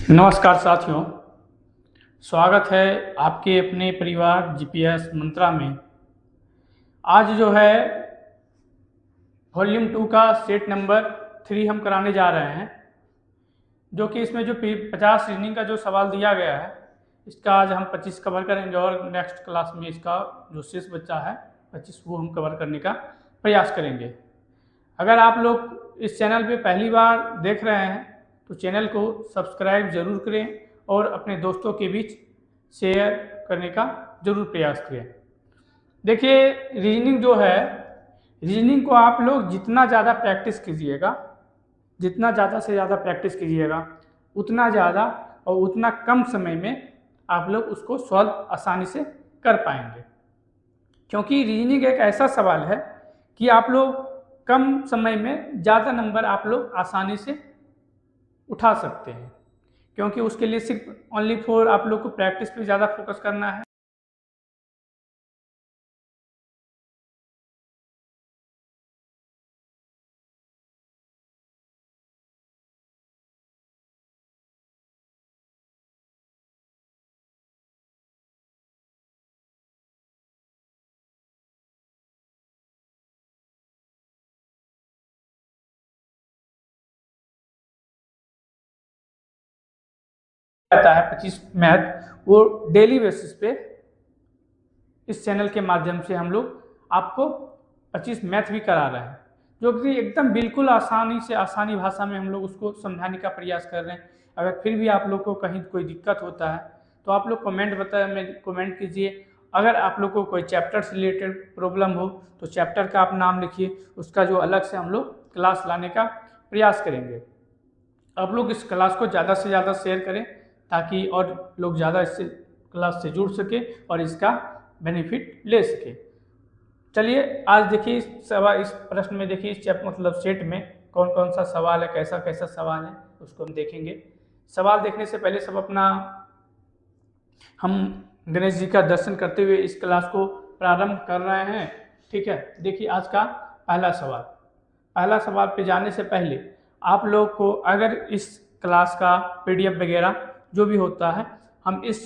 नमस्कार साथियों, स्वागत है आपके अपने परिवार जीपीएस मंत्रा में। आज जो है वॉल्यूम 2 का सेट नंबर 3 हम कराने जा रहे हैं, जो कि इसमें जो 50 रीजनिंग का जो सवाल दिया गया है इसका आज हम 25 कवर करेंगे और नेक्स्ट क्लास में इसका जो शेष बच्चा है 25 वो हम कवर करने का प्रयास करेंगे। अगर आप लोग इस चैनल पे पहली बार देख रहे हैं तो चैनल को सब्सक्राइब जरूर करें और अपने दोस्तों के बीच शेयर करने का जरूर प्रयास करें। देखिए, रीजनिंग जो है, रीजनिंग को आप लोग जितना ज़्यादा प्रैक्टिस कीजिएगा, जितना ज़्यादा से ज़्यादा प्रैक्टिस कीजिएगा, उतना ज़्यादा और उतना कम समय में आप लोग उसको सॉल्व आसानी से कर पाएंगे। क्योंकि रीजनिंग एक ऐसा सवाल है कि आप लोग कम समय में ज़्यादा नंबर आप लोग आसानी से उठा सकते हैं, क्योंकि उसके लिए सिर्फ ओनली फॉर आप लोग को प्रैक्टिस पे ज़्यादा फोकस करना है। रहता है 25 मैथ, वो डेली बेसिस पे इस चैनल के माध्यम से हम लोग आपको 25 मैथ भी करा रहे हैं, जो कि एकदम बिल्कुल आसानी भाषा में हम लोग उसको समझाने का प्रयास कर रहे हैं। अगर फिर भी आप लोग को कहीं कोई दिक्कत होता है तो आप लोग कमेंट कीजिए। अगर आप लोग को कोई चैप्टर से रिलेटेड प्रॉब्लम हो तो चैप्टर का आप नाम लिखिए, उसका जो अलग से हम लोग क्लास लाने का प्रयास करेंगे। आप लोग इस क्लास को ज़्यादा से ज़्यादा शेयर करें ताकि और लोग ज़्यादा इससे क्लास से जुड़ सके और इसका बेनिफिट ले सके। चलिए आज देखिए इस प्रश्न में देखिए इस मतलब सेट में कौन कौन सा सवाल है, कैसा कैसा सवाल है, उसको हम देखेंगे। सवाल देखने से पहले सब अपना हम गणेश जी का दर्शन करते हुए इस क्लास को प्रारंभ कर रहे हैं। ठीक है, देखिए आज का पहला सवाल पे जाने से पहले आप लोग को अगर इस क्लास का PDF वगैरह जो भी होता है हम इस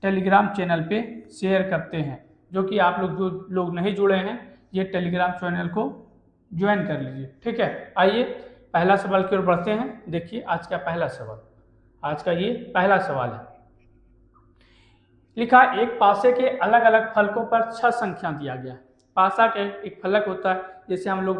टेलीग्राम चैनल पे शेयर करते हैं, जो कि आप लोग जो लोग नहीं जुड़े हैं ये टेलीग्राम चैनल को ज्वाइन कर लीजिए। ठीक है, आइए पहला सवाल की ओर बढ़ते हैं। देखिए आज का ये पहला सवाल है। लिखा एक पासे के अलग अलग फलकों पर 6 संख्या दिया गया। पासा के एक फलक होता है, जैसे हम लोग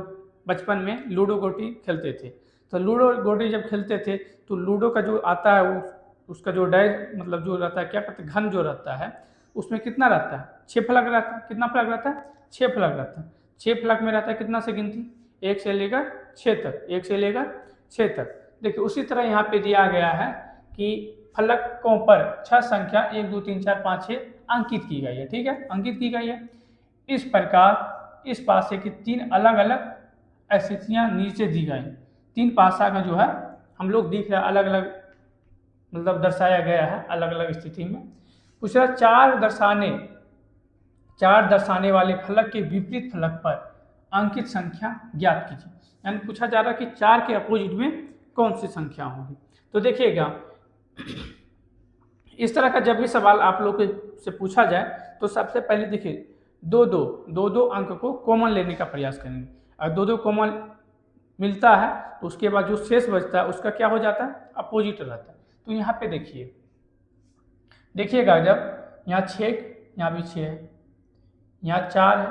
बचपन में लूडो गोटी खेलते थे, तो लूडो गोटी जब खेलते थे तो लूडो का जो आता है उसका जो डाइस मतलब जो रहता है, क्या कहते हैं, घन जो रहता है उसमें कितना रहता है, 6 फलक रहता है। कितना फलक रहता है? 6 फलक रहता है। 6 फलक में रहता है कितना से गिनती? 1 से लेकर 6 तक, 1 से लेकर 6 तक। देखिए उसी तरह यहाँ पे दिया गया है कि फलकों पर 6 संख्या 1 2 3 4 5 6 अंकित की गई है। ठीक है, अंकित की गई है। इस प्रकार इस पासे की 3 अलग अलग स्थितियाँ नीचे दी गई। 3 पासा का जो है हम लोग दिख रहा है अलग अलग मतलब दर्शाया गया है अलग अलग स्थिति में। दूसरा 4 दर्शाने वाले फलक के विपरीत फलक पर अंकित संख्या ज्ञात कीजिए। यानी पूछा जा रहा है कि 4 के अपोजिट में कौन सी संख्या होगी। तो देखिएगा इस तरह का जब भी सवाल आप लोग से पूछा जाए तो सबसे पहले देखिए दो अंक को कॉमन लेने का प्रयास करेंगे। अगर दो कॉमन मिलता है तो उसके बाद जो शेष बचता है उसका क्या हो जाता है, अपोजिट रहता है। तो यहाँ पे देखिएगा जब यहाँ 6, यहाँ भी 6 है, यहाँ 4 है,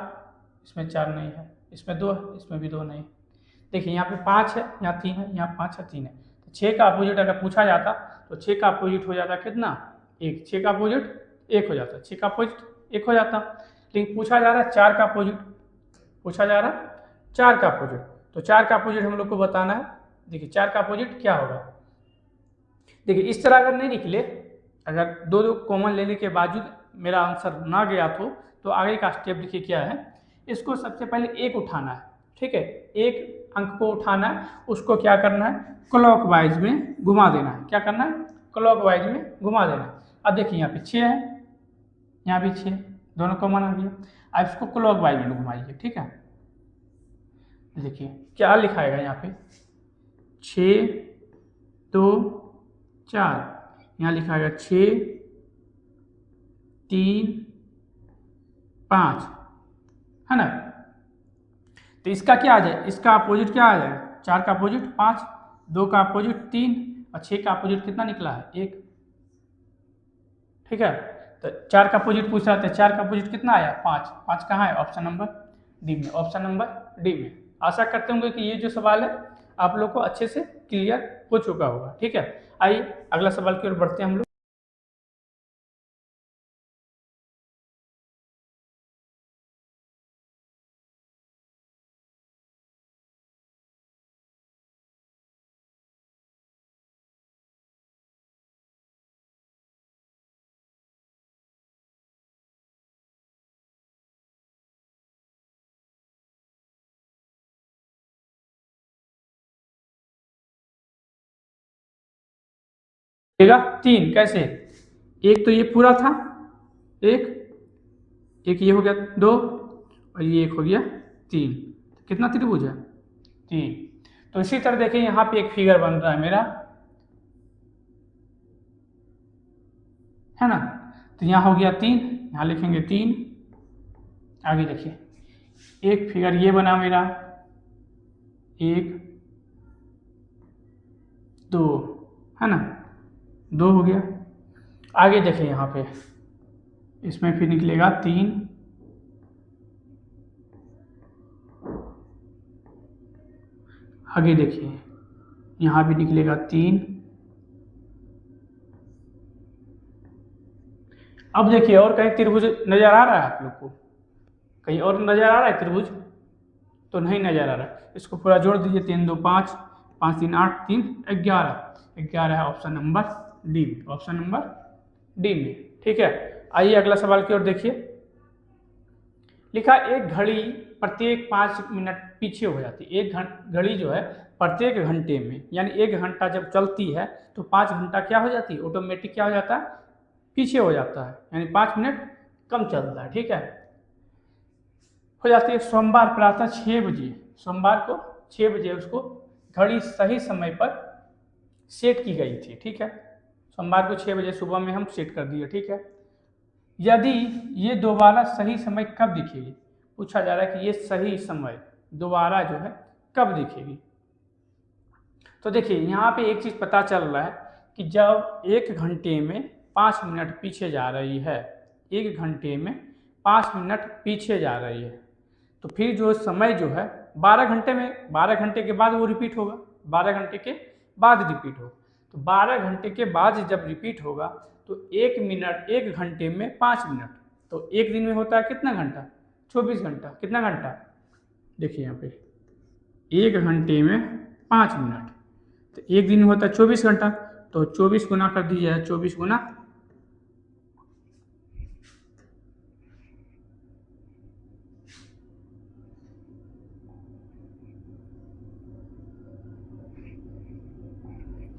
इसमें 4 नहीं है, इसमें 2 है, इसमें भी 2 नहीं है। देखिए यहाँ पे 5 है, यहाँ 3 है, यहाँ 5 है, 3 है। तो 6 का अपोजिट अगर पूछा जाता तो 6 का अपोजिट हो जाता कितना? 1। 6 का अपोजिट 1 हो जाता, 6 का अपोजिट 1 हो जाता। लेकिन पूछा जा रहा है 4 का अपोजिट, तो 4 का अपोजिट हम लोग को बताना है। देखिए 4 का अपोजिट क्या होगा। देखिए इस तरह अगर नहीं निकले, अगर दो कॉमन लेने के बावजूद मेरा आंसर ना गया तो आगे का स्टेप देखिए क्या है। इसको सबसे पहले 1 उठाना है। ठीक है, 1 अंक को उठाना है, उसको क्या करना है, क्लॉकवाइज में घुमा देना है। क्या करना है? क्लॉकवाइज में घुमा देना है। अब देखिए यहाँ पे 6 है, यहाँ भी 6, दोनों कॉमन आ गया। अब इसको क्लॉकवाइज में घुमाइए। ठीक है, देखिए क्या लिखाएगा यहाँ पे, 6 2 4, यहाँ लिखाएगा 6 3 5, है ना। तो इसका क्या आ जाए, इसका अपोजिट क्या आ जाएगा, 4 का अपोजिट 5, 2 का अपोजिट 3 और 6 का अपोजिट कितना निकला है, 1। ठीक है, तो 4 का अपोजिट पूछ रहा था, 4 का अपोजिट कितना आया, 5। 5 कहाँ है, ऑप्शन नंबर डी में, ऑप्शन नंबर डी में। आशा करते होंगे कि ये जो सवाल है आप लोग को अच्छे से क्लियर हो चुका होगा। ठीक है, आइए अगला सवाल की ओर बढ़ते हैं हम लोग। देगा 3 कैसे, एक तो ये पूरा था, एक ये हो गया 2 और ये एक हो गया 3, कितना त्रिभुज है, 3। तो इसी तरह देखिए यहाँ पे एक फिगर बन रहा है मेरा, है ना। तो यहाँ हो गया 3, यहाँ लिखेंगे 3। आगे देखिए एक फिगर ये बना मेरा, 1 2, है ना, 2 हो गया। आगे देखिए यहाँ पे इसमें फिर निकलेगा 3, आगे देखिए यहाँ भी निकलेगा 3। अब देखिए और कहीं त्रिभुज नजर आ रहा है आप लोग को, कहीं और नजर आ रहा है त्रिभुज, तो नहीं नजर आ रहा है। इसको पूरा जोड़ दीजिए, 3 2 5, 5 3 8, 3 11, 11 है ऑप्शन नंबर डी में, ऑप्शन नंबर डी में। ठीक है, आइए अगला सवाल की ओर देखिए। लिखा एक घड़ी प्रत्येक 5 मिनट पीछे हो जाती है। एक घड़ी जो है प्रत्येक घंटे में, यानी 1 घंटा जब चलती है तो 5 घंटा क्या हो जाती है, ऑटोमेटिक क्या हो जाता है, पीछे हो जाता है, यानी 5 मिनट कम चलता है। ठीक है, हो जाती है। सोमवार प्रातः 6 बजे, सोमवार को 6 बजे उसको घड़ी सही समय पर सेट की गई थी। ठीक है, सोमवार को 6 बजे सुबह में हम सेट कर दिए। ठीक है, यदि ये दोबारा सही समय कब दिखेगी, पूछा जा रहा है कि ये सही समय दोबारा जो है कब दिखेगी। तो देखिए यहाँ पे एक चीज़ पता चल रहा है कि जब 1 घंटे में 5 मिनट पीछे जा रही है, 1 घंटे में 5 मिनट पीछे जा रही है, तो फिर जो समय जो है 12 घंटे में, 12 घंटे के बाद वो रिपीट होगा, 12 घंटे के बाद रिपीट होगा। तो 12 घंटे के बाद जब रिपीट होगा तो 1 मिनट, 1 घंटे में 5 मिनट, तो एक दिन में होता है कितना घंटा, 24 घंटा। कितना घंटा, देखिए यहाँ पे 1 घंटे में 5 मिनट, तो एक दिन में होता है 24 घंटा। तो 24 गुना कर दीजिए, 24 गुना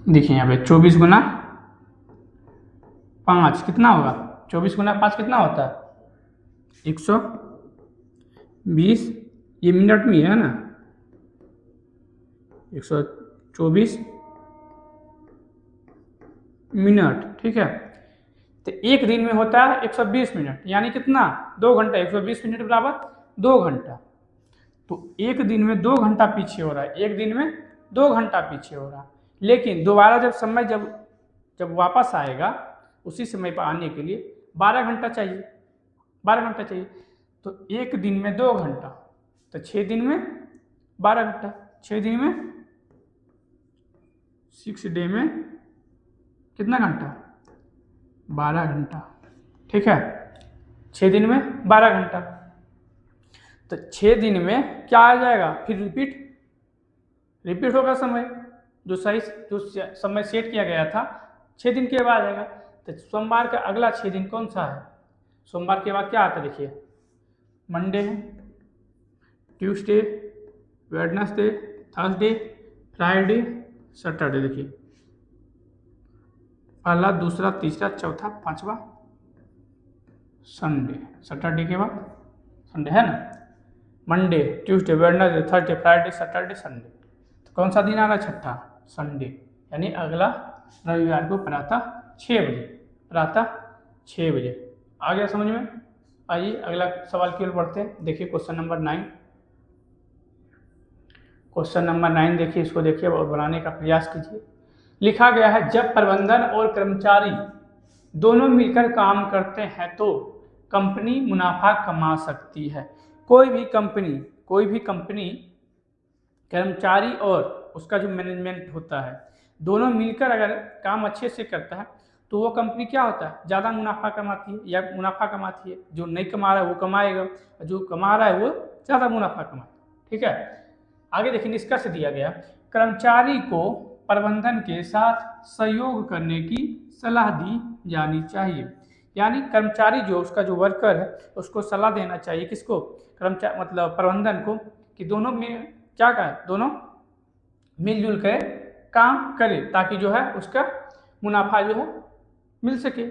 देखिए यहाँ पे 24 गुना 5 कितना होगा, 24 गुना 5 कितना होता है, 120, ये मिनट में है ना, 124 मिनट। ठीक है, तो एक दिन में होता है 120 मिनट, यानी कितना, 2 घंटा, 120 मिनट बराबर 2 घंटा। तो एक दिन में 2 घंटा पीछे हो रहा है, एक दिन में 2 घंटा पीछे हो रहा है। लेकिन दोबारा जब समय जब वापस आएगा उसी समय पर आने के लिए 12 घंटा चाहिए, 12 घंटा चाहिए। तो एक दिन में 2 घंटा, तो 6 दिन में 12 घंटा, 6 दिन में 6 डे में कितना घंटा, 12 घंटा। ठीक है, 6 दिन में 12 घंटा, तो 6 दिन में क्या आ जाएगा, फिर रिपीट होगा समय, जो समय सेट किया गया था 6 दिन के बाद आएगा। तो सोमवार का अगला 6 दिन कौन सा है, सोमवार के बाद क्या आता है, देखिए मंडे है, Tuesday, Wednesday, Thursday, Friday, Saturday. देखिए पहला, दूसरा, तीसरा, चौथा, पांचवा संडे, सैटरडे के बाद संडे, है ना। Monday, Tuesday, Wednesday, Thursday, Friday, Saturday, Sunday. तो कौन सा दिन आ रहा है? छठा, संडे, यानी अगला रविवार को प्रातः 6 बजे, प्रातः 6 बजे। आ गया समझ में? आइए अगला सवाल की ओर बढ़ते हैं। देखिए क्वेश्चन नंबर 9। क्वेश्चन नंबर 9 देखिए, इसको देखिए और बनाने का प्रयास कीजिए। लिखा गया है, जब प्रबंधन और कर्मचारी दोनों मिलकर काम करते हैं तो कंपनी मुनाफा कमा सकती है। कोई भी कंपनी कर्मचारी और उसका जो मैनेजमेंट होता है, दोनों मिलकर अगर काम अच्छे से करता है तो वो कंपनी क्या होता है? ज़्यादा मुनाफा कमाती है या मुनाफा कमाती है। जो नहीं कमा रहा है वो कमाएगा, जो कमा रहा है वो ज़्यादा मुनाफा कमाएगा। ठीक है, आगे देखिए निष्कर्ष दिया गया, कर्मचारी को प्रबंधन के साथ सहयोग करने की सलाह दी जानी चाहिए। यानी कर्मचारी जो उसका जो वर्कर है उसको सलाह देना चाहिए, किसको? कर्मचारी मतलब प्रबंधन को, कि दोनों में क्या करें, दोनों मिलजुल कर काम करे ताकि जो है उसका मुनाफा जो है मिल सके।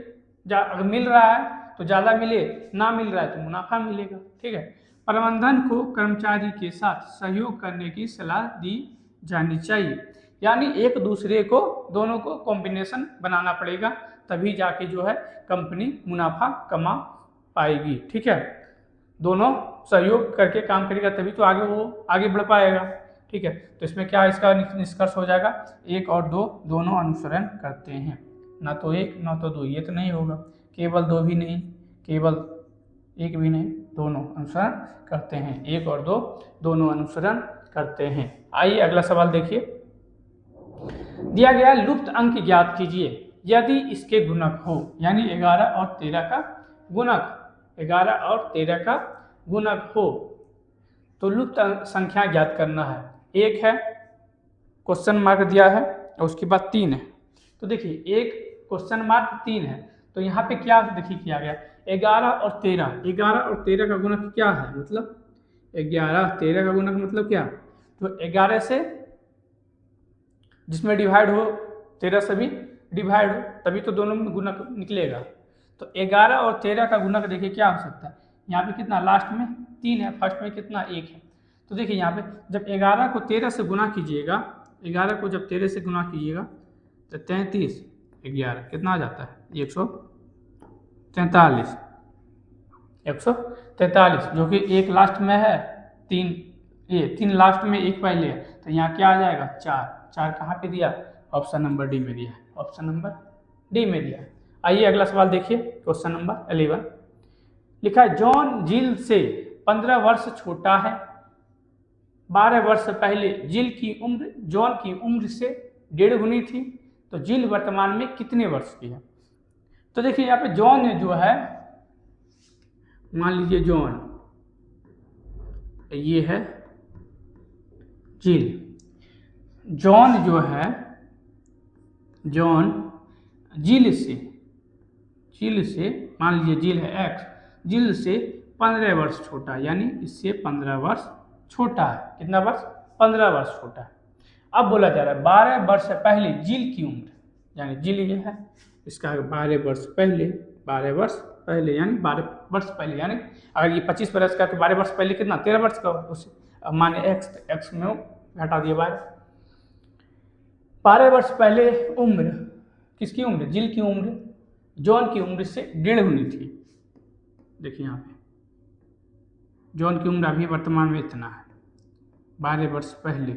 अगर मिल रहा है तो ज़्यादा मिले, ना मिल रहा है तो मुनाफा मिलेगा। ठीक है, प्रबंधन को कर्मचारी के साथ सहयोग करने की सलाह दी जानी चाहिए। यानी एक दूसरे को, दोनों को कॉम्बिनेशन बनाना पड़ेगा, तभी जाके जो है कंपनी मुनाफा कमा पाएगी। ठीक है, दोनों सहयोग करके काम करेगा तभी तो वो आगे बढ़ पाएगा। ठीक है, तो इसमें क्या इसका निष्कर्ष हो जाएगा? 1 और 2 दोनों अनुसरण करते हैं, ना तो 1 ना तो 2, ये तो नहीं होगा। केवल 2 भी नहीं, केवल 1 भी नहीं, दोनों अनुसरण करते हैं। 1 और 2 दोनों अनुसरण करते हैं। आइए अगला सवाल देखिए। दिया गया लुप्त अंक ज्ञात कीजिए यदि इसके गुणक हो, यानी 11 और 13 का गुणक, 11 और 13 का गुणक हो तो लुप्त संख्या ज्ञात करना है। 1 है, क्वेश्चन मार्क दिया है, और उसके बाद 3 है। तो देखिए 1 क्वेश्चन मार्क 3 है, तो यहाँ पे क्या देखिए किया गया? 11 और 13 का गुणक क्या है? मतलब 11 13 का गुणक मतलब क्या? तो 11 से जिसमें डिवाइड हो, 13 से भी डिवाइड हो, तभी तो दोनों में गुणक निकलेगा। तो 11 और 13 का गुणक देखिए क्या हो सकता है? यहाँ पे कितना? लास्ट में 3 है, फर्स्ट में कितना? 1 है। तो देखिए यहाँ पे जब 11 को 13 से गुना कीजिएगा, 11 को जब 13 से गुना कीजिएगा तो 33 11 कितना आ जाता है? 143, 143, जो कि 1 लास्ट में है, 3 लास्ट में, 1 पहले है, तो यहाँ क्या आ जाएगा? 4 कहाँ पे दिया? ऑप्शन नंबर डी में दिया, ऑप्शन नंबर डी में दिया। आइए अगला सवाल देखिए, क्वेश्चन नंबर 11। लिखा है, जॉन जिल से 15 वर्ष छोटा है। 12 वर्ष पहले जॉन की उम्र से 1.5 गुनी थी, तो जिल वर्तमान में कितने वर्ष की है? तो देखिए यहाँ पे जॉन जो है, मान लीजिए जॉन, ये है जिल। जॉन जो है, जॉन जिल से मान लीजिए जिल है x, जिल से 15 वर्ष छोटा है, यानी इससे 15 वर्ष छोटा है। कितना वर्ष? 15 वर्ष छोटा है। अब बोला जा रहा है 12 वर्ष पहले जिल की उम्र, यानी जिल ये है, इसका 12 वर्ष पहले, 12 वर्ष पहले यानी 12 वर्ष पहले, यानी अगर ये 25 वर्ष का तो 12 वर्ष पहले कितना? 13 वर्ष का उससे, अब माने x, तो x में घटा दिया 12 वर्ष पहले उम्र, किसकी उम्र? जिल की उम्र जॉन की उम्र से 1.5 गुनी थी। देखिए यहाँ पे जॉन की उम्र अभी वर्तमान में इतना है, 12 वर्ष पहले,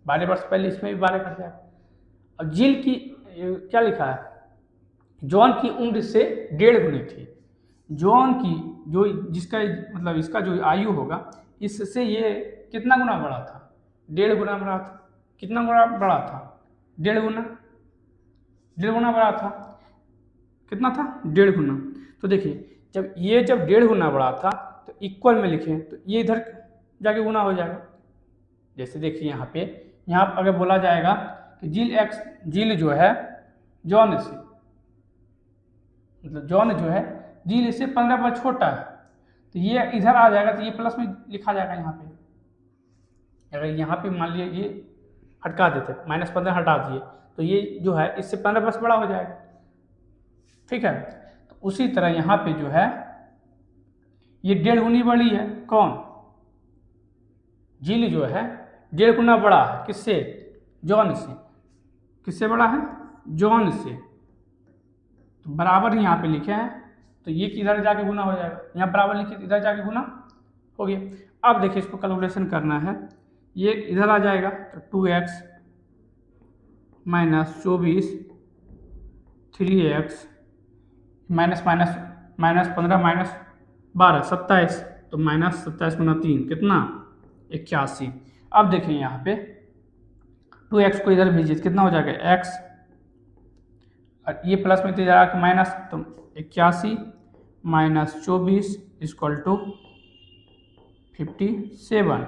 12 वर्ष पहले इसमें भी 12 कट जाएगा। अब जिल की क्या लिखा है? जॉन की उम्र से 1.5 गुनी थी। जॉन की जो जिसका मतलब इसका जो आयु होगा, इससे ये कितना गुना बड़ा था? 1.5 गुना बड़ा था। कितना गुना बड़ा था? 1.5 गुना, 1.5 गुना बड़ा था। कितना था? 1.5 गुना। तो देखिए जब 1.5 गुना बड़ा था तो इक्वल में लिखें तो ये इधर जाके गुना हो जाएगा। जैसे देखिए यहाँ अगर बोला जाएगा कि जिल जो है जॉन से, मतलब जॉन जो है जिल से 15 वर्ष छोटा है, तो ये इधर आ जाएगा, तो ये प्लस में लिखा जाएगा यहाँ पे। अगर यहाँ पे मान लीजिए ये हटा देते, -15 हटा दिए, तो ये जो है इससे 15 वर्ष बड़ा हो जाएगा। ठीक है, तो उसी तरह यहाँ पे जो है ये 1.5 गुनी बड़ी है। कौन? झील जो है 1.5 गुना बड़ा है किससे, जॉन से। किससे बड़ा है, जॉन से। तो बराबर यहाँ पे लिखे हैं, तो ये किधर जाके गुना हो जाएगा, यहाँ बराबर लिखे इधर जाके गुना हो गया। अब देखिए इसको कैलकुलेशन करना है, ये इधर आ जाएगा तो 2x minus 24 3x minus minus minus 15 minus 12 27, तो माइनस 27 गुना 3 कितना 81। अब देखिए यहाँ पे 2x को इधर भेजिए कितना हो जाएगा x, और ये प्लस में जा रहा माइनस, तो 81 माइनस 24 इक्वल टू 57।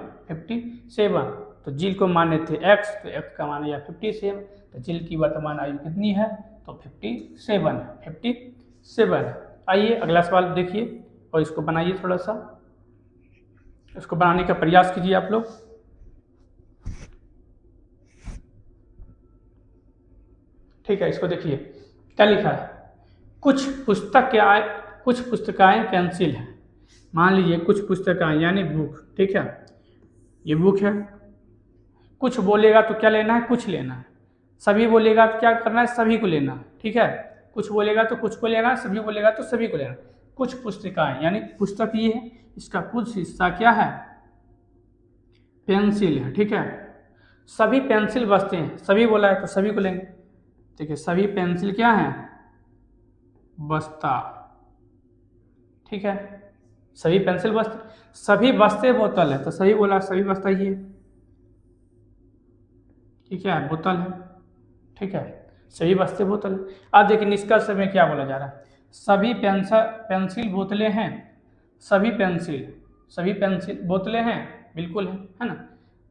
तो जील को माने थे x, तो x का मान या 57, तो जील की वर्तमान आयु कितनी है, तो 57 है। आइए अगला सवाल देखिए और इसको बनाइए, थोड़ा सा इसको बनाने का प्रयास कीजिए आप लोग। ठीक है, इसको देखिए क्या लिखा है, कुछ पुस्तकाएं पेंसिल है। मान लीजिए कुछ पुस्तकाएं यानी बुक, ठीक है, ये बुक है। कुछ बोलेगा तो क्या लेना है, कुछ लेना है। सभी बोलेगा तो क्या करना है, सभी को लेना है। ठीक है, कुछ बोलेगा तो कुछ को लेना है, सभी बोलेगा तो सभी को लेना है। कुछ पुस्तकाएं यानी पुस्तक ये है, इसका कुछ हिस्सा क्या है, पेंसिल है। ठीक है, सभी पेंसिल बचते हैं, सभी बोला है तो सभी को लेंगे। ठीक है, सभी पेंसिल क्या है, बस्ता। ठीक है, सभी पेंसिल बस्ते, सभी बस्ते बोतल है, तो सभी बोला सभी बस्ता ही है। ठीक है, बोतल है। ठीक है, सभी बस्ते बोतल। अब देखिए निष्कर्ष में क्या बोला जा रहा है, सभी पेंसिल बोतलें हैं। सभी पेंसिल बोतलें हैं, बिल्कुल है ना।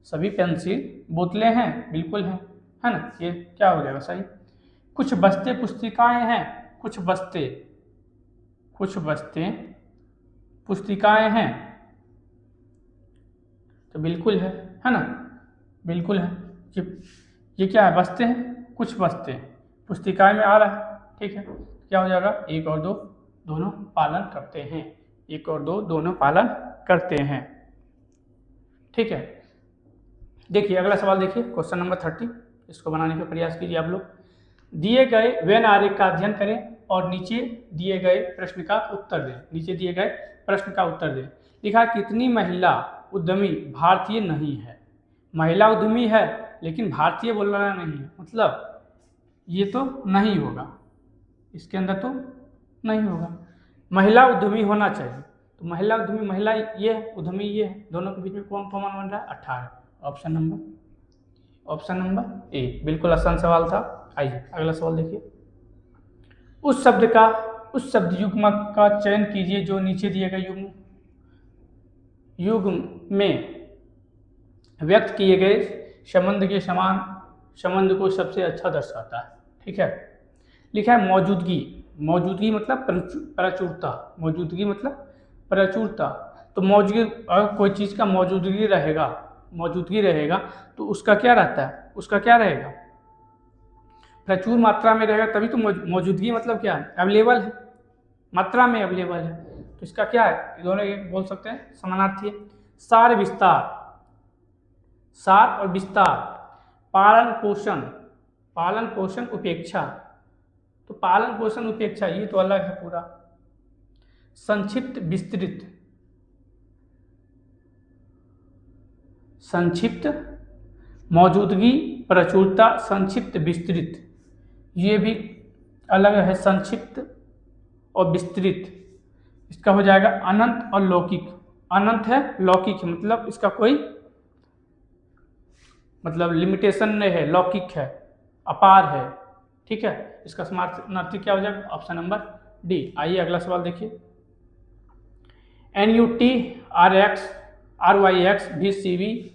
सभी पेंसिल बोतलें हैं, बिल्कुल है ना। ये क्या हो जाएगा सही। कुछ बस्ते पुस्तिकाएं हैं, कुछ बस्ते पुस्तिकाएं हैं, तो बिल्कुल है ना, बिल्कुल है। ये क्या है, बस्ते हैं, कुछ बस्ते पुस्तिकाएं में आ रहा है। ठीक है, क्या हो जाएगा, 1 और 2 दोनों पालन करते हैं, 1 और 2 दोनों पालन करते हैं। ठीक है, देखिए अगला सवाल देखिए, क्वेश्चन नंबर 30, इसको बनाने का प्रयास कीजिए आप लोग। दिए गए वेन आरेख का अध्ययन करें और नीचे दिए गए प्रश्न का उत्तर दें। नीचे दिए गए प्रश्न का उत्तर दें। लिखा, कितनी महिला उद्यमी भारतीय नहीं है। महिला उद्यमी है लेकिन भारतीय बोल रहा नहीं है, मतलब ये तो नहीं होगा, इसके अंदर तो नहीं होगा। महिला उद्यमी होना चाहिए, तो महिला उद्यमी, महिला ये है, उद्यमी ये है, दोनों के बीच में कौन कॉमन बन रहा है, 18। ऑप्शन नंबर ए, बिल्कुल आसान सवाल था। आइए अगला सवाल देखिए। उस शब्द युग्म का चयन कीजिए जो नीचे दिए गए युग्म में व्यक्त किए गए संबंध के समान संबंध को सबसे अच्छा दर्शाता है। ठीक है, लिखा है मौजूदगी मतलब प्रचुरता। मौजूदगी मतलब प्रचुरता। तो मौजूदगी, अगर कोई चीज़ का मौजूदगी रहेगा तो उसका क्या रहता है, उसका क्या रहेगा, प्रचुर मात्रा में रहेगा, तभी तो मौजूदगी मतलब क्या है, अवेलेबल है, मात्रा में अवेलेबल है। तो इसका क्या है, दोनों एक बोल सकते हैं, समानार्थी है। सार और विस्तार, पालन पोषण उपेक्षा, तो पालन पोषण उपेक्षा ये तो अलग है पूरा। संक्षिप्त मौजूदगी प्रचुरता, संक्षिप्त विस्तृत ये भी अलग है, संक्षिप्त और विस्तृत। इसका हो जाएगा अनंत और लौकिक। अनंत है, लौकिक है, मतलब इसका कोई मतलब लिमिटेशन नहीं है, लौकिक है, अपार है। ठीक है, इसका समानार्थी क्या हो जाएगा, ऑप्शन नंबर डी। आइए अगला सवाल देखिए। NUT RX RYX VCV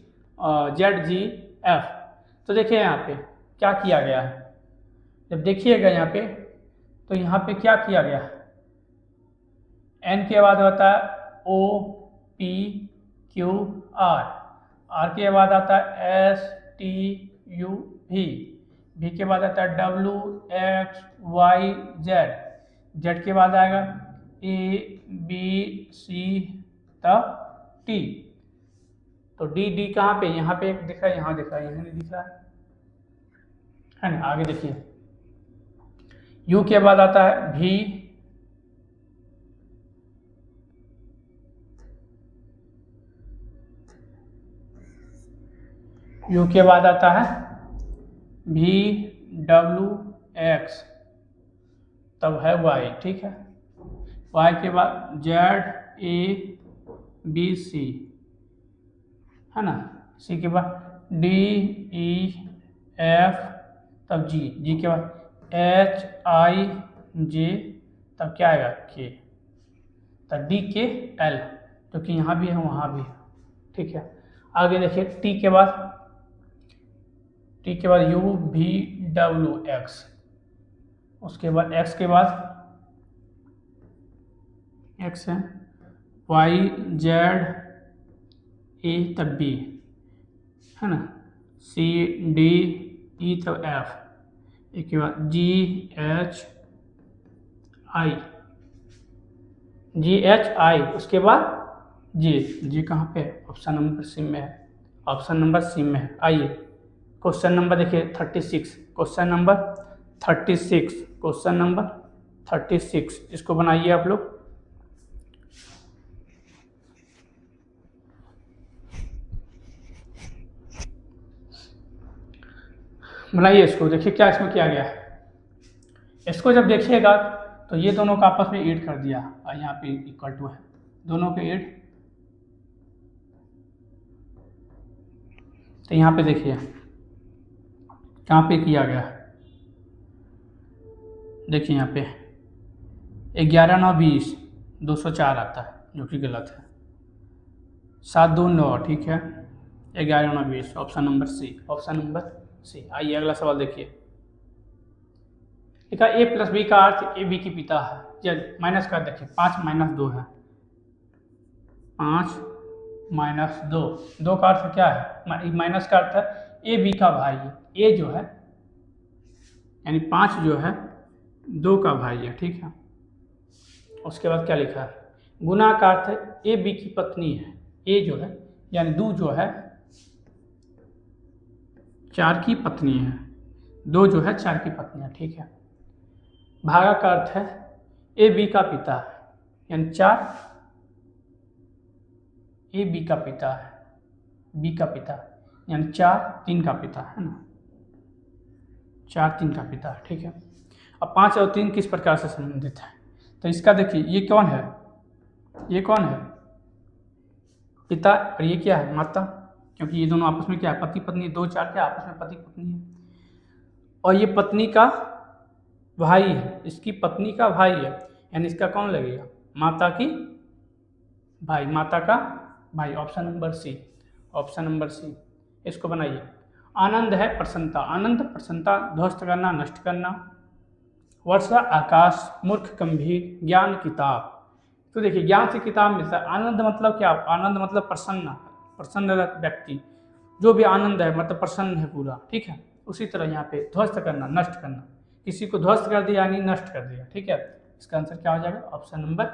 ZGF, तो देखिए यहाँ पे क्या किया गया है, जब देखिएगा यहाँ पे तो यहाँ पे क्या किया गया है, N के बाद आता है OPQR, R के बाद आता है STUV, V के बाद आता है WXYZ, Z के बाद आएगा ABCT, तो डी डी कहाँ पे, यहाँ पे एक दिख रहा है, यहाँ दिख रहा है, यहाँ नहीं दिख रहा है ना। आगे देखिए, यू के बाद आता है भी, यू के बाद आता है भी डब्ल्यू एक्स, तब है वाई, ठीक है। वाई के बाद जेड ए बी सी, है ना। सी के बाद डी ई एफ, तब जी, जी के बाद एच आई जे, तब क्या आएगा के, तब डी के एल, जो कि यहाँ भी है वहाँ भी है, ठीक है। आगे देखिए टी के बाद, टी के बाद यू भी डब्ल्यू एक्स, उसके बाद एक्स के बाद एक्स है वाई जेड ए, तब बी, है ना। सी डी ई, तब एफ, एक के बाद जी एच आई, जी एच आई, उसके बाद जे, जे कहाँ पे है, ऑप्शन नंबर सी में है, ऑप्शन नंबर सी में है। आइए क्वेश्चन नंबर देखिए 36, क्वेश्चन नंबर 36, क्वेश्चन नंबर 36, इसको बनाइए आप लोग। बनाइए इसको, देखिए क्या इसमें किया गया है। इसको जब देखिएगा तो ये दोनों का आपस में ऐड कर दिया, और यहाँ पे इक्वल टू है, दोनों के ऐड। तो यहाँ पे देखिए कहाँ पे किया गया है, देखिए यहाँ पे 11 9 20 204 आता है, जो कि गलत है। 7 2 9, ठीक है। 11 9 20, option number C, option number C. आइए अगला सवाल देखिए, लिखा ए प्लस बी का अर्थ ए बी की पिता है, या माइनस का देखिए 5 माइनस 2 है, 5 माइनस 2, 2 का अर्थ क्या है, माइनस का अर्थ है ए बी का भाई है, ए जो है यानी 5 जो है 2 का भाई है, ठीक है। उसके बाद क्या लिखा है, गुना का अर्थ है ए बी की पत्नी है, ए जो है यानी 2 जो है 4 की पत्नी है, 2 जो है 4 की पत्नी है, ठीक है। भागा का अर्थ है ए बी का पिता है, यानी 4 ए बी का पिता है, बी का पिता यानी 4 3 का पिता है ना, 4 3 का पिता है, ठीक है। अब 5 और 3 किस प्रकार से संबंधित है, तो इसका देखिए ये कौन है, ये कौन है पिता, और ये क्या है माता, क्योंकि ये दोनों आपस में क्या है पति पत्नी, 2 4 क्या आपस में पति पत्नी है। और ये पत्नी का भाई है, इसकी पत्नी का भाई है, यानी इसका कौन लगेगा, माता की भाई, माता का भाई, option number C, option number C. इसको बनाइए। आनंद है प्रसन्नता, आनंद प्रसन्नता, ध्वस्त करना नष्ट करना, वर्षा आकाश, मूर्ख गंभीर, ज्ञान किताब। तो देखिए ज्ञान से किताब मिलता है। आनंद मतलब क्या, आनंद मतलब प्रसन्न, प्रसन्न व्यक्ति, जो भी आनंद है मतलब प्रसन्न है पूरा, ठीक है। उसी तरह यहाँ पे ध्वस्त करना नष्ट करना, किसी को ध्वस्त कर दिया यानी नष्ट कर दिया, ठीक है। इसका आंसर क्या हो जाएगा, ऑप्शन नंबर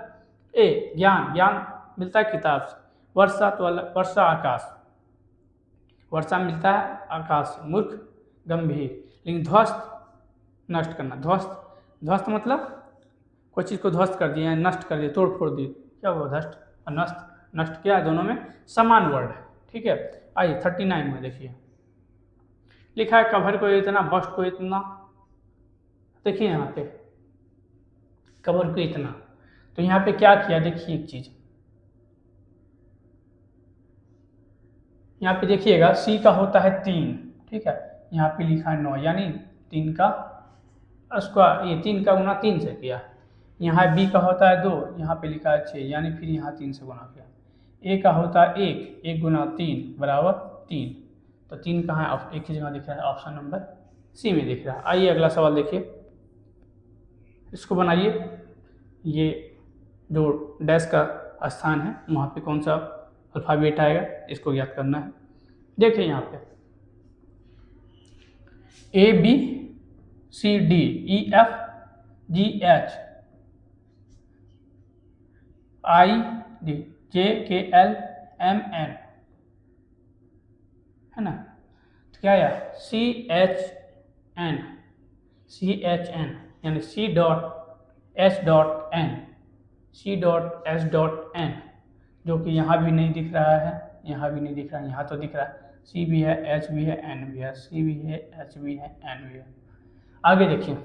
ए, ज्ञान, ज्ञान मिलता है किताब से। वर्षा तो वर्षा आकाश, वर्षा मिलता है आकाश से। मूर्ख गंभीर, लेकिन ध्वस्त नष्ट करना, ध्वस्त, ध्वस्त मतलब कोई चीज़ को ध्वस्त कर दिया, नष्ट कर दिया, तोड़ फोड़ दी, क्या हुआ ध्वस्त और नष्ट, नष्ट क्या है, दोनों में समान वर्ड है, ठीक है। आइए 39 में देखिए लिखा है कवर को इतना, बस्ट को इतना। देखिए यहाँ पे कवर को इतना, तो यहाँ पे क्या किया, देखिए एक चीज यहाँ पे देखिएगा, सी का होता है 3, ठीक है। यहाँ पे लिखा है 9, यानी 3 का स्क्वायर, ये 3 का गुना 3 से किया। यहाँ बी का होता है 2, यहाँ पे लिखा है 6, यानी फिर यहाँ 3 से गुना किया। ए का होता है 1, 1 गुना 3 बराबर 3, तो 3 कहाँ है, एक ही जगह दिख रहा है, ऑप्शन नंबर सी में दिख रहा है। आइए अगला सवाल देखिए, इसको बनाइए। ये जो डैश का स्थान है वहाँ पे कौन सा अल्फ़ाबेट आएगा, इसको ज्ञात करना है। देखिए यहाँ पे A B C D E F G H I D J K L M N है ना। तो क्या आया CHN, यानी C.S.N, जो कि यहाँ भी नहीं दिख रहा है, यहाँ भी नहीं दिख रहा है, यहाँ तो दिख रहा है। C भी है, H भी है, N भी है, C भी है, H भी है, N भी है। आगे देखिए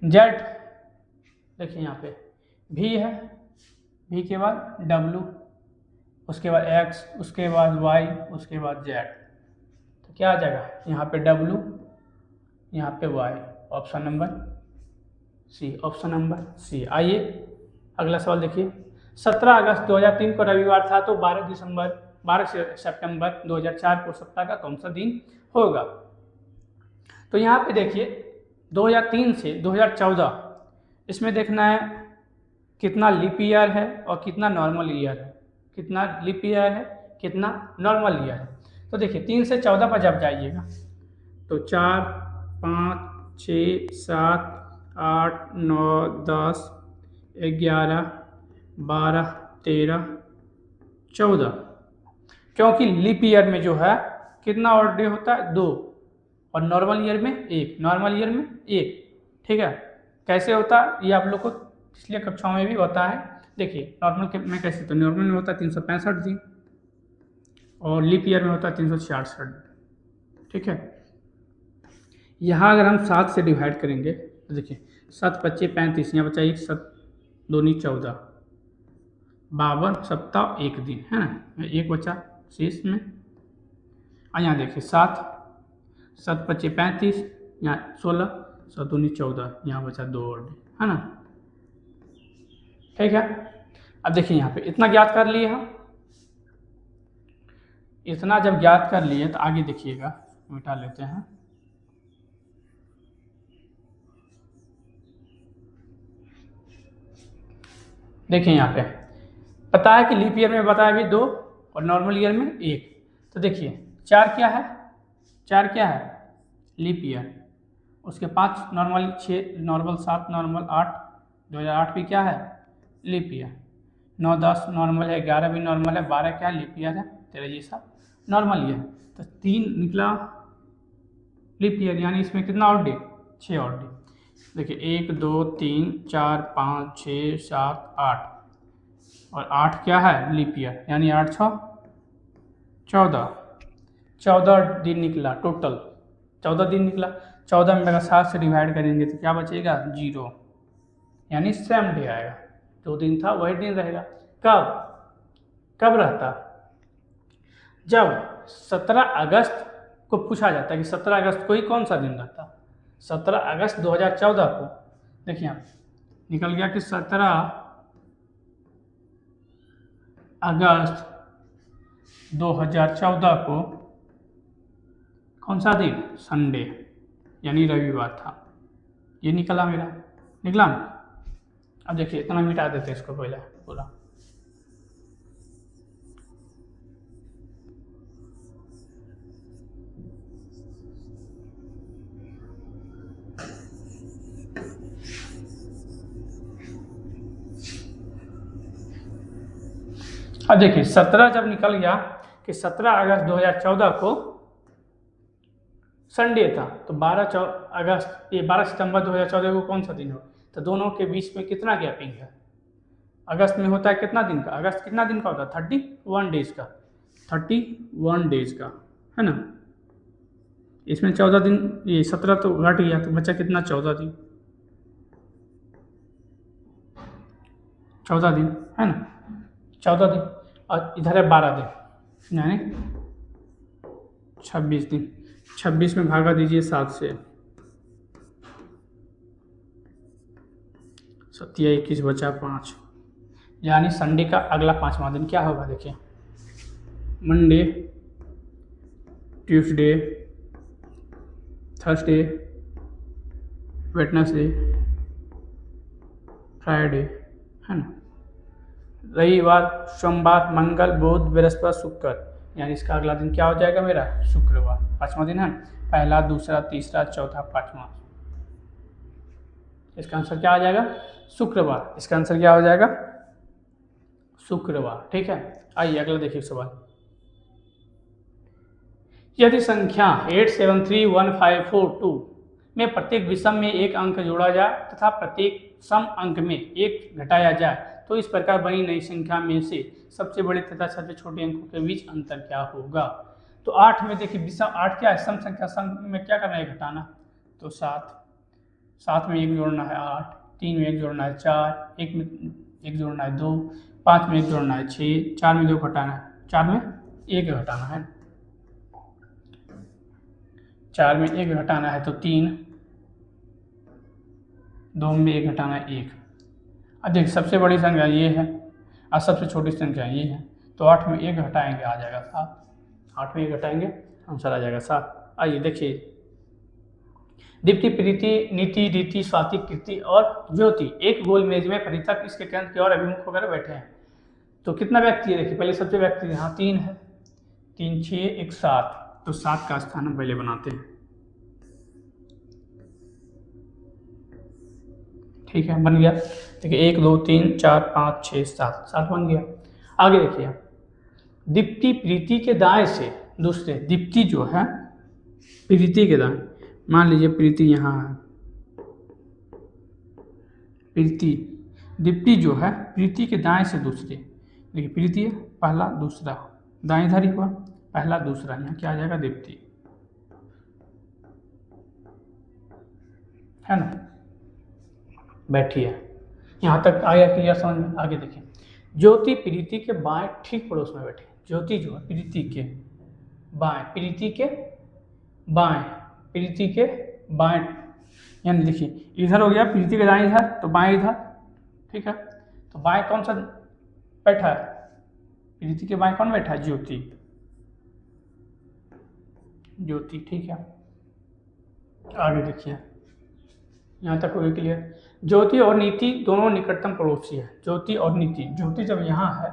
Z, देखिए यहाँ पे V है, V के बाद W, उसके बाद X, उसके बाद Y, उसके बाद Z। तो क्या आ जाएगा यहाँ पे W, यहाँ पे Y, option number C, option number C। आइए अगला सवाल देखिए। 17 अगस्त 2003 को रविवार था, तो 12 सितंबर 2004 को सप्ताह का कौन सा दिन होगा। तो यहाँ पे देखिए 2003 से 2014, इसमें देखना है कितना लीप ईयर है और कितना नॉर्मल ईयर है, कितना लीप ईयर है, कितना नॉर्मल ईयर है। तो देखिए 3 से 14 पर जब जाइएगा तो 4, 5, 6, 7, 8, 9, 10, 11, 12, 13, 14, क्योंकि लीप ईयर में जो है कितना और डे होता है 2, और नॉर्मल ईयर में 1, नॉर्मल ईयर में 1। ठीक है, कैसे होता है ये आप लोग को पिछले कक्षाओं में भी होता है। देखिए नॉर्मल में कैसे, तो नॉर्मल में होता है 365 दिन और लीप ईयर में होता है 366। ठीक है, यहाँ अगर हम 7 से डिवाइड करेंगे तो देखिए 7 × 25 = 35, यहाँ बचा 1, 7 2 × 14, 52 सप्ताह 1 दिन, है ना, 1 बचा शेष में। और यहाँ देखिए 7 × 25 = 35, यहाँ 16, 7 2 × 14, यहाँ बचा 2 और डे, है ना। ठीक है, अब देखिए यहाँ पे इतना ज्ञात कर लिए हम। इतना जब ज्ञात कर लिए तो आगे देखिएगा, मिटा लेते हैं। देखिए यहाँ पे पता है कि लीप ईयर में बताया भी 2 और नॉर्मल ईयर में 1। तो देखिए 4 क्या है, 4 क्या है लीप ईयर, उसके 5 नॉर्मल, 6 नॉर्मल, 7 नॉर्मल, 8, 2008 भी क्या है लीप ईयर, 9 10 नॉर्मल है, 11 भी नॉर्मल है, 12 क्या है लीप ईयर है, 13 ये सब नॉर्मल ईयर। तो 3 निकला लीप ईयर, यानी इसमें कितना और डे, 6 और डे। देखिए 1 2 3 4 5 6 7 8, और 8 क्या है लीप ईयर, यानी 8 6 14, 14 दिन निकला टोटल, 14 दिन निकला। 14 में अगर 7 से डिवाइड करेंगे तो क्या बचेगा 0, यानी सेम डे आएगा, जो दिन था वही दिन रहेगा। कब रहता, जब 17 अगस्त को पूछा जाता है कि 17 अगस्त को ही कौन सा दिन रहता। 17 अगस्त 2014 को देखिए आप निकल गया कि 17 अगस्त 2014 को कौन सा दिन, संडे, यानी रविवार था। ये निकला मेरा, निकला ना। अब देखिए इतना मिटा देते इसको पहले पूरा। अब देखिए 17 जब निकल गया कि 17 अगस्त 2014 को संडे था, तो 12 सितंबर 2014 को कौन सा दिन हो, तो दोनों के बीच में कितना गैपिंग है। अगस्त में होता है कितना दिन का, अगस्त कितना दिन का होता है 31 डेज का, 31 डेज का, है ना। इसमें 14 दिन, ये 17 तो घट गया, तो बचा कितना 14 दिन, 14 दिन, है ना, 14 दिन। और इधर है 12 दिन, यानी 26 दिन। 26 में भागा दीजिए 7 से, 7 या 21 बचा 5, यानी संडे का अगला 5वां दिन क्या होगा। देखिए Monday, Tuesday, Thursday, Wednesday, Friday, है ना, रविवार, सोमवार, मंगल, बुध, बृहस्पति, शुक्र, यानी इसका अगला दिन क्या हो जाएगा मेरा शुक्रवार, 5वां दिन है। पहला, दूसरा, तीसरा, चौथा, 5वां, इसका आंसर क्या आ जाएगा शुक्रवार। इसका आंसर क्या हो जाएगा शुक्रवार। ठीक है, आइए अगला देखिए सवाल। यदि संख्या 873152 में प्रत्येक विषम में एक अंक जोड़ा जाए तथा प्रत्येक सम अंक में एक घटाया जाए तो इस प्रकार बनी नई संख्या में से सबसे बड़े तथा सबसे छोटे अंकों के बीच अंतर क्या होगा। तो 8 में देखिए विषम 8 क्या है, सम संख्या, सम में क्या करना है, घटाना। तो 7 में एक जोड़ना है 8, 3 में एक जोड़ना है 4, 1 में एक जोड़ना है 2, 5 में एक जोड़ना है 6, 4 में 2 घटाना है, 4 में 1 घटाना है, 4 में 1 घटाना है तो 3, 2 में 1 घटाना है 1। अब देखिए सबसे बड़ी संख्या ये है और सबसे छोटी संख्या ये है, तो 8 में 1 घटाएंगे आ जाएगा 7, 8 में 1 घटाएंगे आंसर आ जाएगा 7। आइए देखिए, दीप्ति, प्रीति, नीति, रीति, स्वाति, कीर्ति और ज्योति एक गोल मेज में पृथक इसके केंद्र की ओर अभिमुख होकर बैठे हैं। तो कितना व्यक्ति है, देखिए पहले सबसे व्यक्ति यहाँ 3 है, 3 6 1 7, तो 7 का स्थान हम पहले बनाते हैं। ठीक है, बन गया। देखिए 1 2 3 4 5 6 7, 7 बन गया। आगे देखिए, दीप्ति प्रीति के दाएं से दूसरे, दीप्ति जो है प्रीति के दाएं, मान लीजिए प्रीति यहाँ है, प्रीति, दीप्ति जो है प्रीति के दाएं से दूसरे, देखिए प्रीति है पहला दूसरा, दाएं इधर ही हुआ पहला दूसरा, यहाँ क्या आ जाएगा दीप्ति, है ना। बैठिए, यहाँ तक आया क्लियर समझ में। आगे देखिए, ज्योति प्रीति के बाएं ठीक पड़ोस में बैठे, ज्योति जो है प्रीति के बाएं, प्रीति के बाएं, प्रीति के बाएं, यानी देखिए इधर हो गया प्रीति के दाएं इधर, तो बाएं इधर, ठीक है। तो बाएं कौन सा बैठा है, प्रीति के बाएं कौन बैठा है, ज्योति, ज्योति, ठीक है। आगे देखिए, यहाँ तक हो गया क्लियर। ज्योति और नीति दोनों निकटतम पड़ोसी है, ज्योति और नीति, ज्योति जब यहाँ है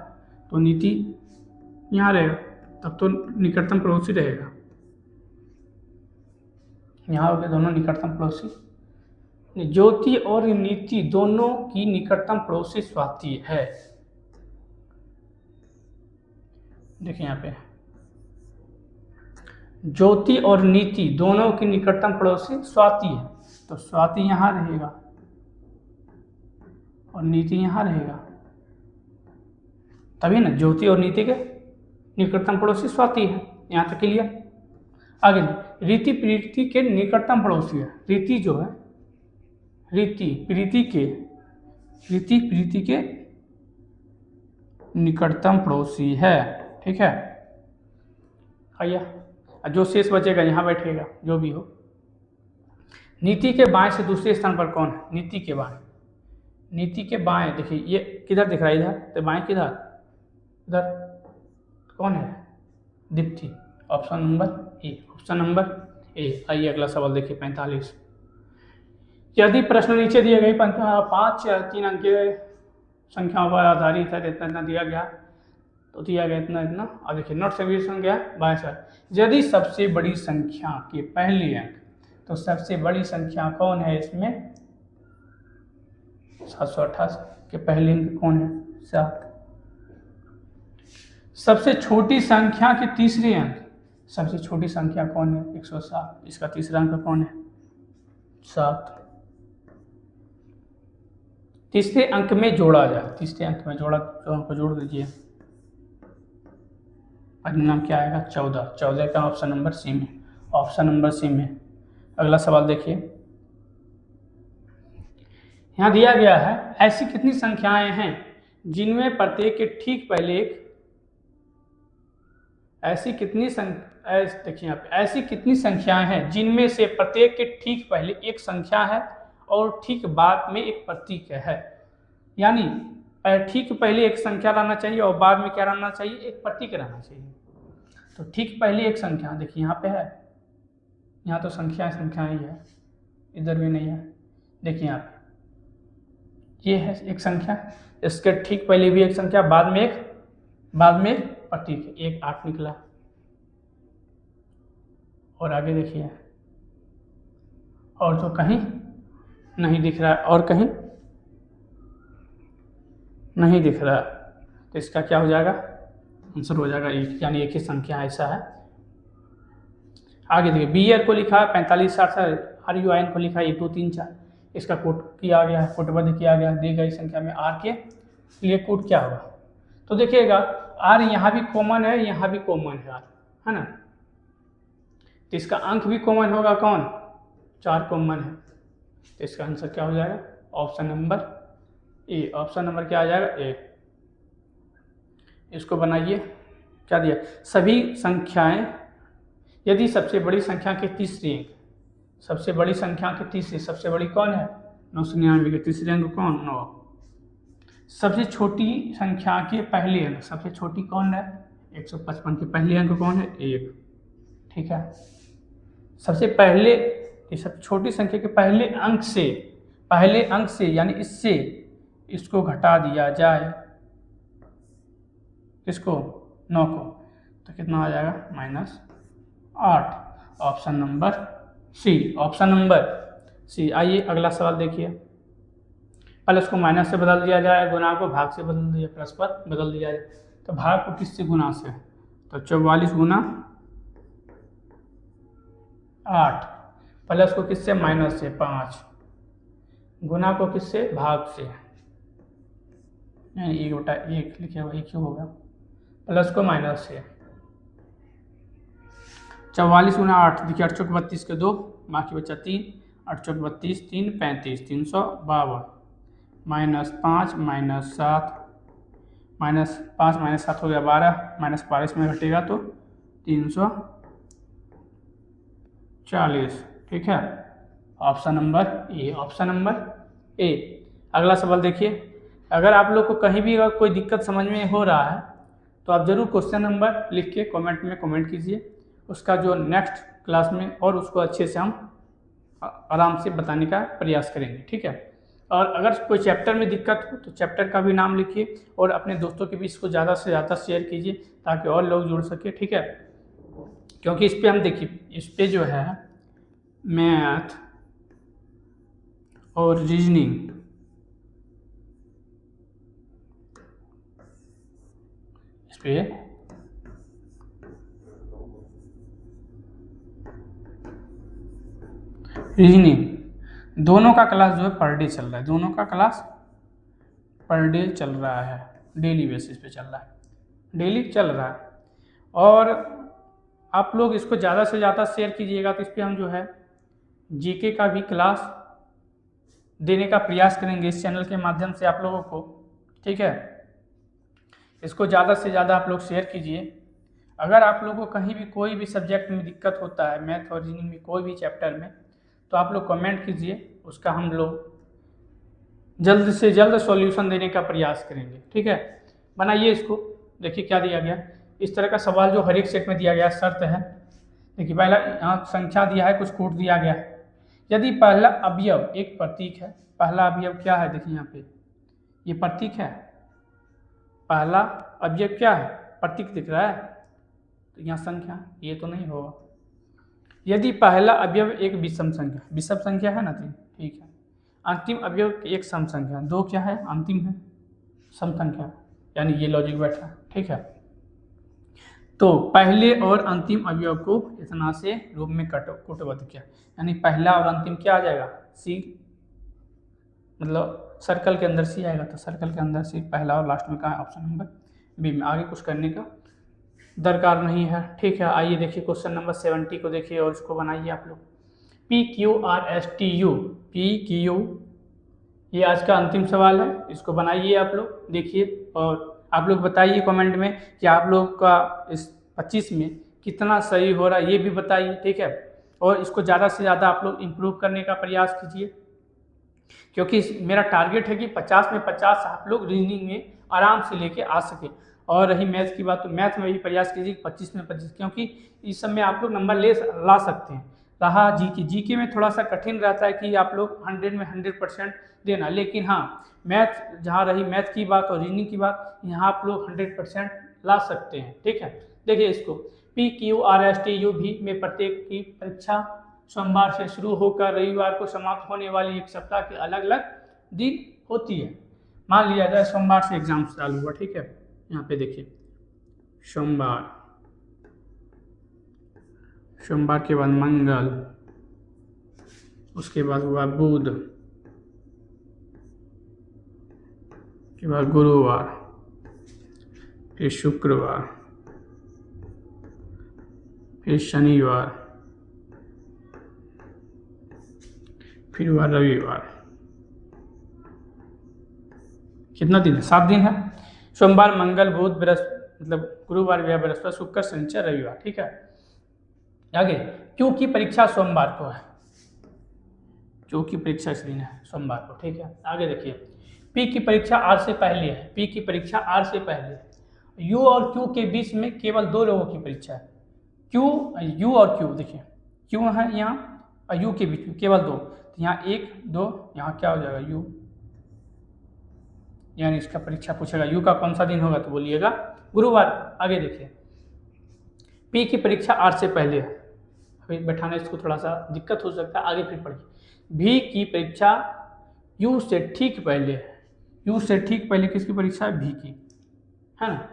तो नीति यहाँ रहेगा, तब तो निकटतम पड़ोसी रहेगा। यहाँ हो गया दोनों निकटतम पड़ोसी। ज्योति और नीति दोनों की निकटतम पड़ोसी स्वाति है। देखिए यहाँ पे, ज्योति और नीति दोनों की निकटतम पड़ोसी स्वाति है, तो स्वाति यहाँ रहेगा और नीति यहाँ रहेगा, तभी ना ज्योति और नीति के निकटतम पड़ोसी स्वाति है। यहाँ तक क्लियर। आगे रीति प्रीति के निकटतम पड़ोसी है, रीति जो है, रीति प्रीति के, रीति प्रीति के निकटतम पड़ोसी है, ठीक है। आइए, जो शेष बचेगा यहाँ बैठेगा, जो भी हो। नीति के बाएं से दूसरे स्थान पर कौन है, नीति के बाएं, नीति के बाएं, देखिए ये किधर दिख रहा है, इधर, तो बाएं किधर, इधर कौन है, Deepti, option number A, option number A. आइए अगला सवाल देखिए 45। यदि प्रश्न नीचे दिए गए 5 या 3 अंक के संख्याओं पर आधारित है, इतना इतना दिया गया, तो दिया गया इतना इतना, और देखिए नोट से भी संख्या बाएं से, यदि सबसे बड़ी संख्या के पहले अंक, तो सबसे बड़ी संख्या कौन है इसमें, 728 के पहले अंक कौन है, 7। सबसे छोटी संख्या के तीसरे अंक, सबसे छोटी संख्या कौन है, 107, इसका तीसरा अंक कौन है, 7। तीसरे अंक में जोड़ा जाए, तीसरे अंक में जोड़ा, तो अंक जोड़ दीजिए, परिणाम क्या आएगा, 14। 14 का ऑप्शन नंबर सी में, ऑप्शन नंबर सी में। अगला सवाल देखिए, यहाँ दिया गया है, ऐसी कितनी संख्याएं हैं जिनमें प्रत्येक के ठीक पहले एक, ऐसी कितनी देखिए यहाँ पे, ऐसी कितनी संख्याएं हैं जिनमें से प्रत्येक के ठीक पहले एक संख्या है और ठीक बाद में एक प्रतीक है। यानी ठीक पहले एक संख्या रहना चाहिए और बाद में क्या रहना चाहिए, एक प्रतीक रहना चाहिए। तो ठीक पहले एक संख्या, देखिए यहाँ पे है, यहाँ तो संख्या ही है, इधर भी नहीं है, देखिए यहाँ पे ये है एक संख्या, इसके ठीक पहले भी एक संख्या, बाद में एक प्रतीक है, 1 8 निकला। और आगे देखिए, और तो कहीं नहीं दिख रहा है, और कहीं नहीं दिख रहा है, तो इसका क्या हो जाएगा, आंसर हो जाएगा 1, यानी एक ही संख्या ऐसा है आगे देखिए बी ईयर को लिखा है 45 60, आर यू आई एन को लिखा है 1 2 3 4, इसका कोड किया गया है, कोटबद्ध किया गया दी गई संख्या में आर के लिए कोड क्या होगा। तो देखिएगा आर यहाँ भी कॉमन है, यहाँ भी कॉमन है आर, है ना, तो इसका अंक भी कॉमन होगा, कौन, 4 कॉमन है, तो इसका आंसर क्या हो जाएगा, option number A. Option number क्या आ जाएगा, ए। इसको बनाइए, क्या दिया, सभी संख्याएं यदि सबसे बड़ी संख्या के तीसरे अंक, सबसे बड़ी संख्या के तीसरे, सबसे बड़ी कौन है 999 के तीसरे अंक कौन, 9। सबसे छोटी संख्या के पहले अंक, सबसे छोटी कौन है 155 के पहले अंक कौन है 1, ठीक है। सबसे पहले, सबसे छोटी संख्या के पहले अंक से यानी इससे इसको घटा दिया जाए, किसको, 9 को, तो कितना आ जाएगा -8। Option number C, option number C. आइए अगला सवाल देखिए, प्लस को माइनस से बदल दिया जाए, गुना को भाग से बदल दिया, प्लस पर बदल दिया जाए, तो भाग को किससे गुना से, तो 44 गुना 8, प्लस को किससे, माइनस से 5, गुना को किससे, भाग से, 1/1 लिखे हुआ, 1 ही होगा, प्लस को माइनस से, 44 गुना 8, देखिए 8 चौक 32 के 2, बाकी बचा 3, 8 चौक 32, 3 35, 352, -5 -7, -5 -7 हो गया 12, -12 इसमें घटेगा तो 340, ठीक है। Option number A, option number A. अगला सवाल देखिए, अगर आप लोग को कहीं भी अगर कोई दिक्कत समझ में हो रहा है तो आप ज़रूर क्वेश्चन नंबर लिख के कमेंट में कमेंट कीजिए, उसका जो नेक्स्ट क्लास में और उसको अच्छे से हम आराम से बताने का प्रयास करेंगे, ठीक है। और अगर कोई चैप्टर में दिक्कत हो तो चैप्टर का भी नाम लिखिए और अपने दोस्तों के बीच इसको ज़्यादा से ज़्यादा शेयर कीजिए ताकि और लोग जुड़ सके, ठीक है। क्योंकि इस पर हम देखिए, इस पर जो है मैथ और रीजनिंग, इस पर रीजनिंग दोनों का क्लास जो है पर डे चल रहा है, दोनों का क्लास पर डे चल रहा है, डेली बेसिस पे चल रहा है, डेली चल रहा है। और आप लोग इसको ज़्यादा से ज़्यादा शेयर कीजिएगा, तो इस पर हम जो है जीके का भी क्लास देने का प्रयास करेंगे इस चैनल के माध्यम से आप लोगों को, ठीक है। इसको ज़्यादा से ज़्यादा आप लोग शेयर कीजिए। अगर आप लोगों को कहीं भी कोई भी सब्जेक्ट में दिक्कत होता है, मैथ और रीजनिंग में कोई भी चैप्टर में, तो आप लोग कमेंट कीजिए, उसका हम लोग जल्द से जल्द सॉल्यूशन देने का प्रयास करेंगे, ठीक है। बनाइए इसको, देखिए क्या दिया गया, इस तरह का सवाल जो हर एक सेट में दिया गया शर्त है। देखिए पहला यहाँ संख्या दिया है, कुछ कोड दिया गया है, यदि पहला अवयव एक प्रतीक है, पहला अवयव क्या है, देखिए यहाँ पे ये प्रतीक है, पहला अवयव क्या है, प्रतीक दिख रहा है, तो यहाँ संख्या ये तो नहीं होगा। यदि पहला अवयव एक विषम संख्या, विषम संख्या है ना, ठीक है। अंतिम अवयव एक सम संख्या, 2 क्या है, अंतिम है सम संख्या, यानी ये लॉजिक बैठा, ठीक है। तो पहले और अंतिम अवयव को इतना से रूप में कोटबद्ध किया, यानी पहला और अंतिम क्या आ जाएगा, सी, मतलब सर्कल के अंदर सी आएगा, तो सर्कल के अंदर सी पहला और लास्ट में कहाँ है, ऑप्शन नंबर बी में। आगे कुछ करने का दरकार नहीं है, ठीक है। आइए देखिए क्वेश्चन नंबर 70 को देखिए और इसको बनाइए आप लोग। PQRSTU, PQ, ये आज का अंतिम सवाल है, इसको बनाइए आप लोग, देखिए और आप लोग बताइए कमेंट में कि आप लोग का इस 25 में कितना सही हो रहा है, ये भी बताइए, ठीक है। और इसको ज़्यादा से ज़्यादा आप लोग इम्प्रूव करने का प्रयास कीजिए, क्योंकि मेरा टारगेट है कि 50 में 50 आप लोग रीजनिंग में आराम से लेके आ सके। और रही मैथ की बात, तो मैथ में भी प्रयास कीजिए 25 में 25, क्योंकि इस सब में आप लोग नंबर ला सकते हैं। रहा जीके में थोड़ा सा कठिन रहता है कि आप लोग 100 में 100% देना, लेकिन हाँ मैथ, जहाँ रही मैथ की बात और रीजनिंग की बात, यहाँ आप लोग 100% ला सकते हैं, ठीक है। देखिए इसको PQRSTU भी में प्रत्येक की परीक्षा सोमवार से शुरू होकर रविवार को समाप्त होने वाली एक सप्ताह के अलग अलग दिन होती है। मान लिया जाए सोमवार से एग्जाम चालू हुआ, ठीक है। यहाँ पे देखिए सोमवार सोमवार के बाद मंगल, उसके बाद हुआ बुध, के बाद गुरुवार, फिर शुक्रवार, फिर शनिवार, फिर हुआ रविवार। कितना दिन है? 7 दिन है। सोमवार, मंगल, बुध, बृहस्पति, मतलब गुरुवार, बृहस्पति, शुक्र, शनिचर, रविवार। ठीक है। आगे क्यू की परीक्षा सोमवार को है। क्यू की परीक्षा इस दिन है सोमवार को। ठीक है। आगे देखिए, पी की परीक्षा आर से पहले है। पी की परीक्षा आर से पहले है। यू और क्यू के बीच में केवल 2 लोगों की परीक्षा है। यू और क्यू, देखिए क्यू है यहाँ और यू के बीच में केवल 2, तो यहाँ 1 2, यहाँ क्या हो जाएगा यू, यानी इसका परीक्षा पूछेगा यू का कौन सा दिन होगा, तो बोलिएगा गुरुवार। आगे देखिए, पी की परीक्षा आर से पहले है। अभी बैठाने इसको थोड़ा सा दिक्कत हो सकता है, आगे फिर पढ़िए। भी की परीक्षा यू से ठीक पहले है। यू से ठीक पहले किसकी परीक्षा है? भी की, है ना,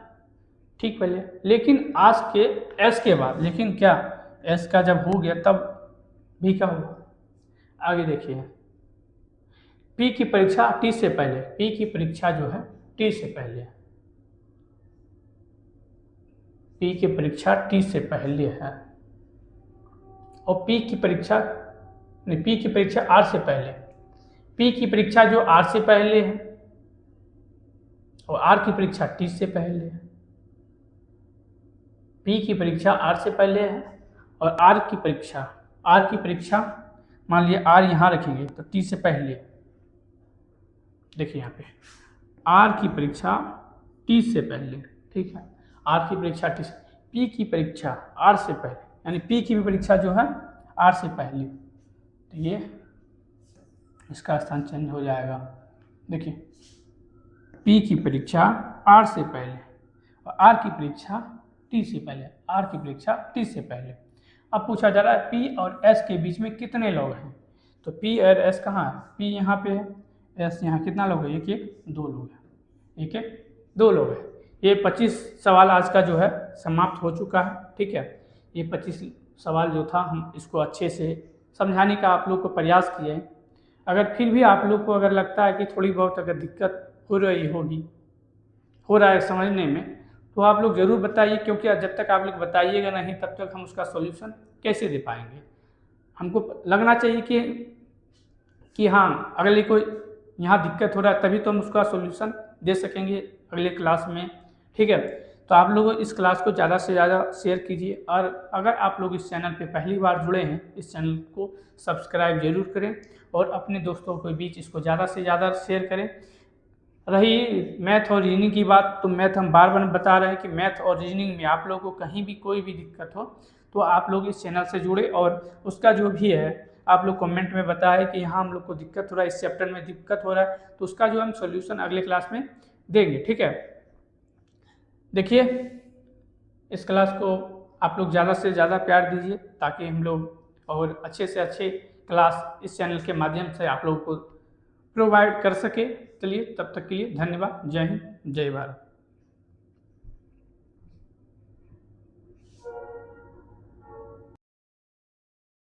ठीक पहले। लेकिन आज के एस के बाद, लेकिन क्या एस का जब हो गया तब भी का होगा। आगे देखिए, पी की परीक्षा टी से पहले। पी की परीक्षा जो है टी से पहले है। पी की परीक्षा टी से पहले है। और पी की परीक्षा आर से पहले। पी की परीक्षा जो आर से पहले है और आर की परीक्षा टी से पहले है। पी की परीक्षा आर से पहले है और आर की परीक्षा मान लिया आर यहाँ रखेंगे तो टी से पहले। देखिए यहाँ पे आर की परीक्षा टी से पहले। ठीक है, आर की परीक्षा टी से, पी की परीक्षा आर से पहले, यानी पी की भी परीक्षा जो है आर से पहले, तो ये इसका स्थान चेंज हो जाएगा। देखिए, पी की परीक्षा आर से पहले और आर की परीक्षा टी से पहले। आर की परीक्षा टी से पहले। अब पूछा जा रहा है पी और एस के बीच में कितने लोग हैं, तो पी और एस कहाँ है? पी यहाँ पे है, एस यहाँ, कितना लोग है? 1 1 2 लोग हैं। 1 1 2 लोग हैं। ये 25 सवाल आज का जो है समाप्त हो चुका है। ठीक है, ये 25 सवाल जो था हम इसको अच्छे से समझाने का आप लोग को प्रयास किए हैं। अगर फिर भी आप लोग को अगर लगता है कि थोड़ी बहुत अगर दिक्कत हो रहा है समझने में, तो आप लोग ज़रूर बताइए, क्योंकि जब तक आप लोग बताइएगा नहीं तब तक हम उसका सॉल्यूशन कैसे दे पाएंगे। हमको लगना चाहिए कि हाँ अगले को यहाँ दिक्कत हो रहा है, तभी तो हम उसका सॉल्यूशन दे सकेंगे अगले क्लास में। ठीक है, तो आप लोग इस क्लास को ज़्यादा से ज़्यादा शेयर कीजिए, और अगर आप लोग इस चैनल पे पहली बार जुड़े हैं, इस चैनल को सब्सक्राइब जरूर करें और अपने दोस्तों के बीच इसको ज़्यादा से ज़्यादा शेयर करें। रही मैथ और रीजनिंग की बात, तो मैथ हम बार बार बता रहे हैं कि मैथ और रीजनिंग में आप लोगों को कहीं भी कोई भी दिक्कत हो तो आप लोग इस चैनल से जुड़े, और उसका जो भी है आप लोग कमेंट में बताएं कि यहाँ हम लोग को दिक्कत हो रहा है, इस चैप्टर में दिक्कत हो रहा है, तो उसका जो हम सॉल्यूशन अगले क्लास में देंगे। ठीक है, देखिए इस क्लास को आप लोग ज़्यादा से ज़्यादा प्यार दीजिए, ताकि हम लोग और अच्छे से अच्छे क्लास इस चैनल के माध्यम से आप लोगों को प्रोवाइड कर सके। चलिए, तब तक के लिए धन्यवाद। जय हिंद, जय भारत।